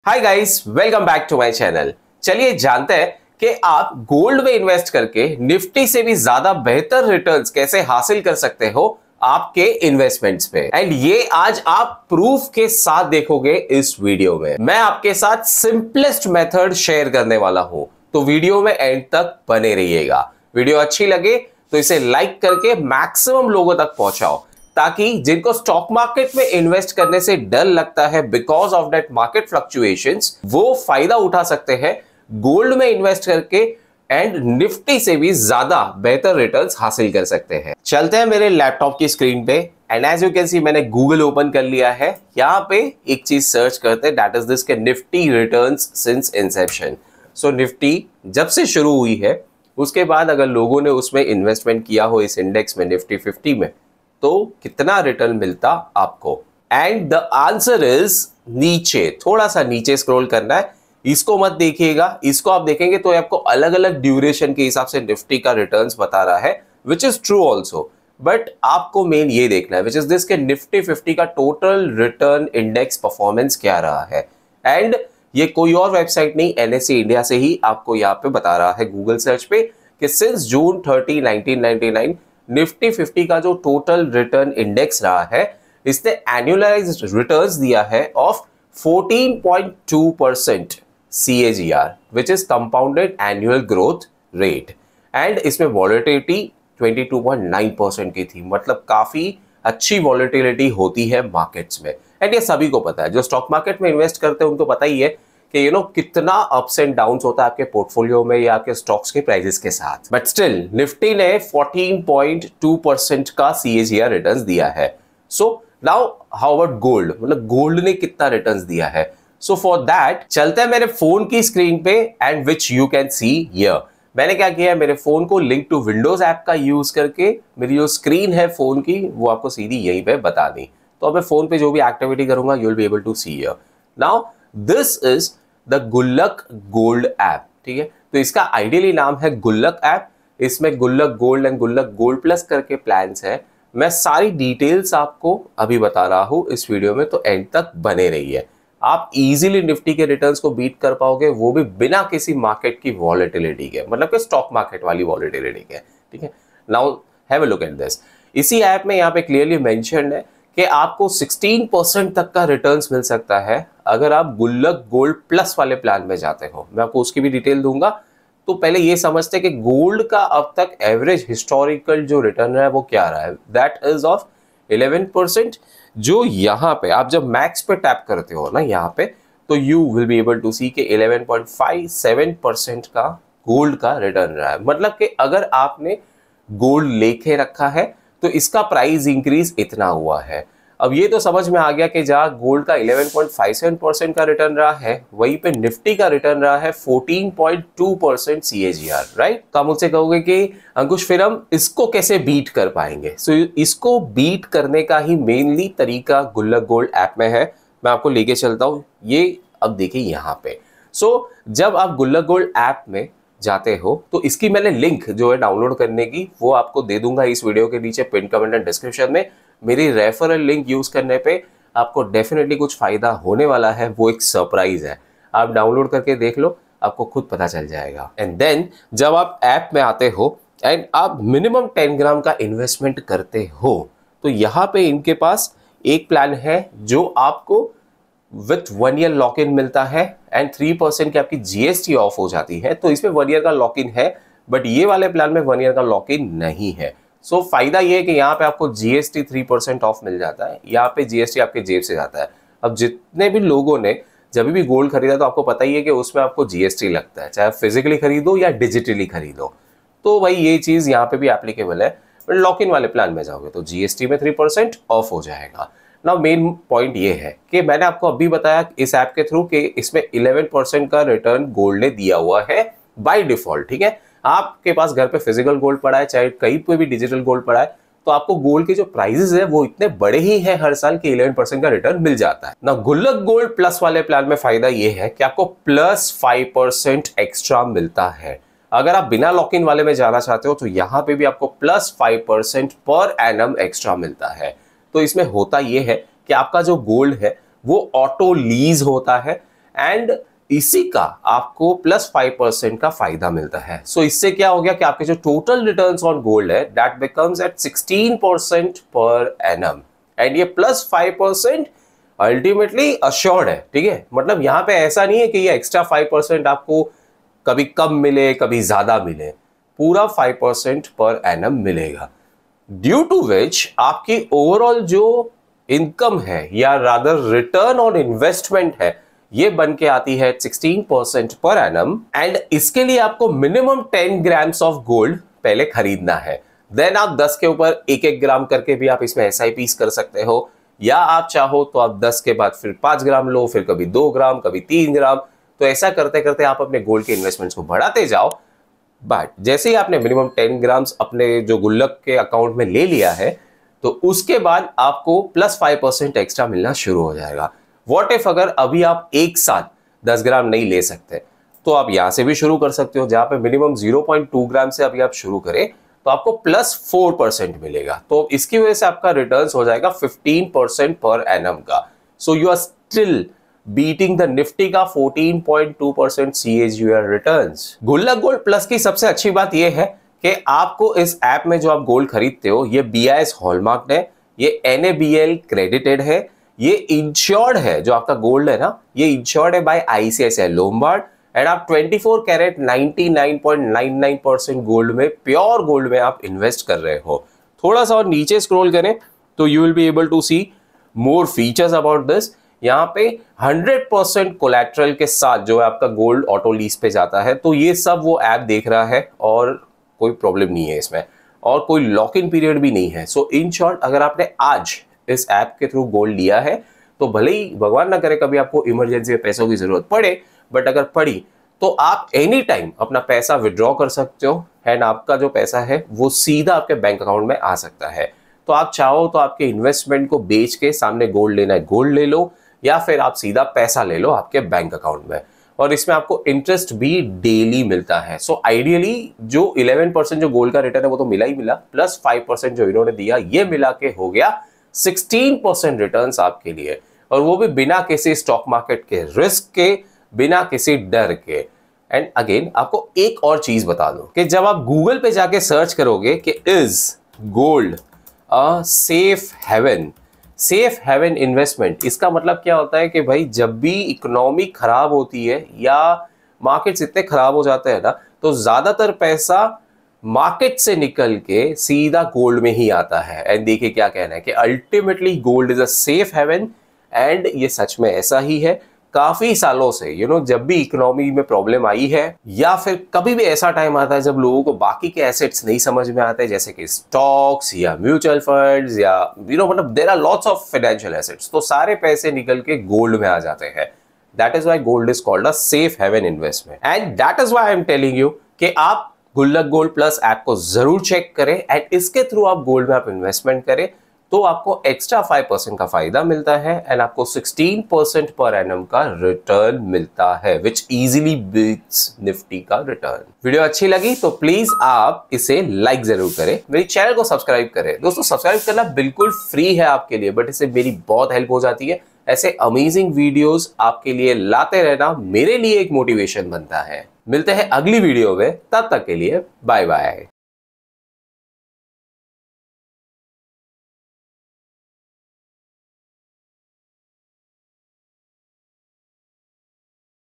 Hi guys, welcome back to my channel. चलिए जानते हैं कि आप गोल्ड में इन्वेस्ट करके निफ्टी से भी ज्यादा बेहतर रिटर्न्स कैसे हासिल कर सकते हो आपके इन्वेस्टमेंट्स पे। एंड ये आज आप प्रूफ के साथ देखोगे इस वीडियो में। मैं आपके साथ सिंपलेस्ट मेथड शेयर करने वाला हूं, तो वीडियो में एंड तक बने रहिएगा। वीडियो अच्छी लगे तो इसे लाइक करके मैक्सिमम लोगों तक पहुंचाओ, ताकि जिनको स्टॉक मार्केट में इन्वेस्ट करने से डर लगता है because of that market fluctuations, वो फायदा उठा सकते हैं गोल्ड में इन्वेस्ट करके एंड निफ्टी से भी ज्यादा बेहतर रिटर्न्स हासिल कर सकते हैं। चलते हैं मेरे लैपटॉप की स्क्रीन पे and as you can see मैंने गूगल ओपन कर लिया है। यहां पे एक चीज सर्च करते हैं, दैट इज दिस के निफ्टी रिटर्न्स सिंस इंसेप्शन। सो निफ्टी जब से शुरू हुई है उसके बाद अगर लोगों ने उसमें इन्वेस्टमेंट किया हो इस इंडेक्स में निफ्टी 50 में, तो कितना रिटर्न मिलता आपको? एंड द आंसर इज नीचे, थोड़ा सा नीचे स्क्रॉल करना है। इसको मत देखिएगा, इसको आप देखेंगे तो आपको अलग अलग ड्यूरेशन के हिसाब से निफ्टी का रिटर्न्स बता रहा है, which is true also. But आपको मेन ये देखना है, विच इज दिस के निफ्टी 50 का टोटल रिटर्न इंडेक्स परफॉर्मेंस क्या रहा है। एंड ये कोई और वेबसाइट नहीं, एनएससी इंडिया से ही आपको यहाँ पे बता रहा है गूगल सर्च पे कि सिंस जून 30, 1999 निफ्टी 50 का जो टोटल रिटर्न इंडेक्स रहा है, इसने एनुअलाइज्ड रिटर्न्स दिया है of 14.2% CAGR, which is compounded annual growth rate. And इसमें वॉलेटिलिटी 22.9% की थी, मतलब काफी अच्छी वॉलेटिलिटी होती है मार्केट्स में। एंड ये सभी को पता है, जो स्टॉक मार्केट में इन्वेस्ट करते हैं उनको पता ही है कि कितना अप्स एंड डाउन्स होता है आपके पोर्टफोलियो में या आपके स्टॉक्स के प्राइसेस के साथ। बट स्टिल निफ्टी ने 14.2% का CAGR रिटर्न्स दिया है। So now how about gold, मतलब गोल्ड ने कितना रिटर्न्स दिया है? सो फॉर दैट चलते हैं मेरे फोन की स्क्रीन पे and which you can see here. मैंने क्या किया है, मेरे फोन को लिंक टू विंडोज ऐप का यूज करके मेरी जो स्क्रीन है फोन की वो आपको सीधी यहीं पे बता दी। तो अब मैं फोन पे जो भी एक्टिविटी करूंगा you will be able to see here. Now this is the Gullak gold app, ठीक है। तो इसका आइडियली नाम है गुल्लक ऐप। इसमें गुल्लक गोल्ड एंड गुल्लक गोल्ड प्लस करके प्लान्स है। मैं सारी डिटेल्स आपको अभी बता रहा हूं इस वीडियो में, तो एंड तक बने रहिए। आप इजीली निफ्टी के रिटर्न्स को बीट कर पाओगे, वो भी बिना किसी मार्केट की वॉलेटिलिटी के, मतलब कि स्टॉक मार्केट वाली वॉलेटिलिटी के, ठीक है। Now have a look at this. इसी ऐप में यहाँ पे क्लियरली मेंशन्ड है कि आपको 16% तक का रिटर्न्स मिल सकता है अगर आप गुल्लक गोल्ड प्लस वाले प्लान में जाते हो। मैं आपको उसकी भी डिटेल दूंगा। तो पहले ये समझते हैं कि गोल्ड का अब तक एवरेज हिस्टोरिकल जो रिटर्न है वो क्या रहा है, दैट इज ऑफ 11%। जो यहाँ पे आप जब मैक्स पे टैप करते हो ना यहाँ पे, तो you will be able to see के 11.57% का गोल्ड का रिटर्न रहा है। मतलब कि अगर आपने गोल्ड लेके रखा है तो इसका प्राइस इंक्रीज इतना हुआ है। अब ये तो समझ में आ गया कि जहां गोल्ड का 11.57% का रिटर्न रहा है, वहीं पे निफ्टी का रिटर्न रहा है 14.2% CAGR, राइट। तो आप मुझसे कहोगे कि अंकुश फिर हम इसको कैसे बीट कर पाएंगे? सो इसको बीट करने का ही मेनली तरीका गुल्लक गोल्ड ऐप में है। मैं आपको लेके चलता हूँ। ये अब देखिए यहाँ पे। सो जब आप गुल्लक गोल्ड ऐप में जाते हो तो इसकी मैंने लिंक जो है डाउनलोड करने की वो आपको दे दूंगा इस वीडियो के नीचे पिन कमेंट एंड डिस्क्रिप्शन में। मेरी रेफरल लिंक यूज करने पे आपको डेफिनेटली कुछ फायदा होने वाला है, वो एक सरप्राइज है। आप डाउनलोड करके देख लो, आपको खुद पता चल जाएगा। एंड देन जब आप ऐप में आते हो एंड आप मिनिमम 10 ग्राम का इन्वेस्टमेंट करते हो, तो यहाँ पे इनके पास एक प्लान है जो आपको विथ 1 ईयर लॉक इन मिलता है एंड 3% की आपकी GST ऑफ हो जाती है। तो इसमें 1 ईयर का लॉक इन है, बट ये वाले प्लान में 1 ईयर का लॉक इन नहीं है। सो फायदा ये है कि यहाँ पे आपको GST 3% ऑफ मिल जाता है। यहाँ पे GST आपके जेब से जाता है। अब जितने भी लोगों ने जब भी गोल्ड खरीदा तो आपको पता ही है कि उसमें आपको GST लगता है, चाहे आप फिजिकली खरीदो या डिजिटली खरीदो। तो भाई ये चीज यहाँ पे भी एप्लीकेबल है। बट लॉक इन वाले प्लान में जाओगे तो GST में 3% ऑफ हो जाएगा। नाउ मेन पॉइंट ये है कि मैंने आपको अभी बताया इस ऐप के थ्रू कि इसमें 11% का रिटर्न गोल्ड ने दिया हुआ है बाय डिफॉल्ट, ठीक है। आपके पास घर पे फिजिकल गोल्ड पड़ा है, चाहे कहीं पे भी डिजिटल गोल्ड पड़ा है, तो आपको गोल्ड के जो प्राइसेस है वो इतने बड़े ही हैं हर साल के 11% का रिटर्न मिल जाता है ना। गुल्लक गोल्ड प्लस वाले प्लान में फायदा ये है कि आपको +5% एक्स्ट्रा मिलता है। अगर आप बिना लॉक इन वाले में जाना चाहते हो तो यहाँ पे भी आपको +5% पर एनम एक्स्ट्रा मिलता है। तो इसमें होता यह है कि आपका जो गोल्ड है वो ऑटो लीज होता है एंड इसी का आपको +5% का फायदा मिलता है। सो इससे क्या हो गया कि आपके जो टोटल रिटर्न्स ऑन गोल्ड है that becomes at 16% per annum, and ये +5% अल्टीमेटली अश्योर्ड है। ठीक है, मतलब यहां पे ऐसा नहीं है कि ये एक्स्ट्रा 5% आपको कभी कम मिले कभी ज्यादा मिले, पूरा 5% पर एनम मिलेगा, ड्यू टू विच आपकी ओवरऑल जो इनकम है या रादर रिटर्न ऑन इन्वेस्टमेंट है ये बन के आती है 16% पर एनम। एंड इसके लिए आपको मिनिमम 10 ग्राम्स ऑफ गोल्ड पहले खरीदना है, देन आप 10 के ऊपर 1-1 ग्राम करके भी आप इसमें SIPs कर सकते हो, या आप चाहो तो आप 10 के बाद फिर 5 ग्राम लो, फिर कभी 2 ग्राम कभी 3 ग्राम, तो ऐसा करते करते आप अपने गोल्ड के इन्वेस्टमेंट्स को बढ़ाते जाओ। बट जैसे ही आपने मिनिमम 10 ग्राम्स अपने जो गुल्लक के अकाउंट में ले लिया है तो उसके बाद आपको +5% एक्स्ट्रा मिलना शुरू हो जाएगा। व्हाट इफ अगर अभी आप एक साथ 10 ग्राम नहीं ले सकते तो आप यहां से भी शुरू कर सकते हो, जहां पे मिनिमम 0.2 ग्राम से अभी आप शुरू करें तो आपको +4% मिलेगा, तो इसकी वजह से आपका रिटर्न्स हो जाएगा 15% पर एनम का। So you are still beating the Nifty का 14.2% CAGR returns. Gullak gold plus की सबसे अच्छी बात यह है कि आपको इस ऐप में जो आप गोल्ड खरीदते हो ये BIS हॉलमार्क्ड है, ये NABL क्रेडिटेड है, ये इंश्योर्ड है, जो आपका गोल्ड है ना ये इंश्योर्ड है बाय ICICI लोम्बार्ड, एंड आप 24 कैरेट 99.99% गोल्ड में, प्योर गोल्ड में आप इन्वेस्ट कर रहे हो। थोड़ा सा और नीचे स्क्रॉल करें तो you will be able to see more features about this. यहाँ पे 100% कोलैटरल के साथ जो है आपका गोल्ड ऑटो लीज पे जाता है, तो ये सब वो ऐप देख रहा है और कोई प्रॉब्लम नहीं है इसमें, और कोई लॉक इन पीरियड भी नहीं है। सो इन शॉर्ट अगर आपने आज इस ऐप के थ्रू गोल्ड लिया है तो भले ही भगवान ना करे कभी आपको इमरजेंसी में पैसों की जरूरत पड़े, बट अगर पड़ी तो आप एनी टाइम अपना पैसा विड्रॉ कर सकते हो, एंड आपका जो पैसा है वो सीधा आपके बैंक अकाउंट में आ सकता है। तो आप चाहो तो आपके इन्वेस्टमेंट को बेच के सामने गोल्ड लेना है गोल्ड ले लो, या फिर आप सीधा पैसा ले लो आपके बैंक अकाउंट में, और इसमें आपको इंटरेस्ट भी डेली मिलता है। सो आइडियली जो 11% जो गोल्ड का रिटर्न है वो तो मिला ही मिला, +5% जो इन्होंने दिया ये मिला के हो गया 16% रिटर्न्स आपके लिए, और वो भी बिना किसी स्टॉक मार्केट के रिस्क के, बिना किसी डर के। एंड अगेन आपको एक और चीज बता दूं कि जब आप गूगल पे जाके सर्च करोगे कि is gold a safe haven investment, इसका मतलब क्या होता है कि भाई जब भी इकोनॉमी खराब होती है या मार्केट्स इतने खराब हो जाते हैं ना, तो ज्यादातर पैसा मार्केट से निकल के सीधा गोल्ड में ही आता है। एंड देखिए क्या कहना है कि ultimately gold is a safe haven, and ये सच में ऐसा ही है। काफी सालों से जब भी इकोनॉमी में प्रॉब्लम आई है, या फिर कभी भी ऐसा टाइम आता है जब लोगों को बाकी के एसेट्स नहीं समझ में आते, जैसे कि स्टॉक्स या म्यूचुअल फंड्स या मतलब there are lots of financial assets, तो सारे पैसे निकल के गोल्ड में आ जाते हैं। That is why gold is called a safe haven investment, and that is why I am telling you कि आप गुल्लक गोल्ड प्लस ऐप को जरूर चेक करें, एंड इसके थ्रू आप गोल्ड में आप इन्वेस्टमेंट करें तो आपको एक्स्ट्रा 5% का फायदा मिलता है, एंड आपको 16% पर एनम का रिटर्न मिलता है, विच इजीली बीट्स निफ्टी का रिटर्न। वीडियो अच्छी लगी तो प्लीज आप इसे लाइक जरूर करें, मेरी चैनल को सब्सक्राइब करें। दोस्तों सब्सक्राइब करना बिल्कुल फ्री है आपके लिए, बट इससे मेरी बहुत हेल्प हो जाती है। ऐसे अमेजिंग वीडियोस आपके लिए लाते रहना मेरे लिए एक मोटिवेशन बनता है। मिलते हैं अगली वीडियो में, तब तक के लिए बाय बाय।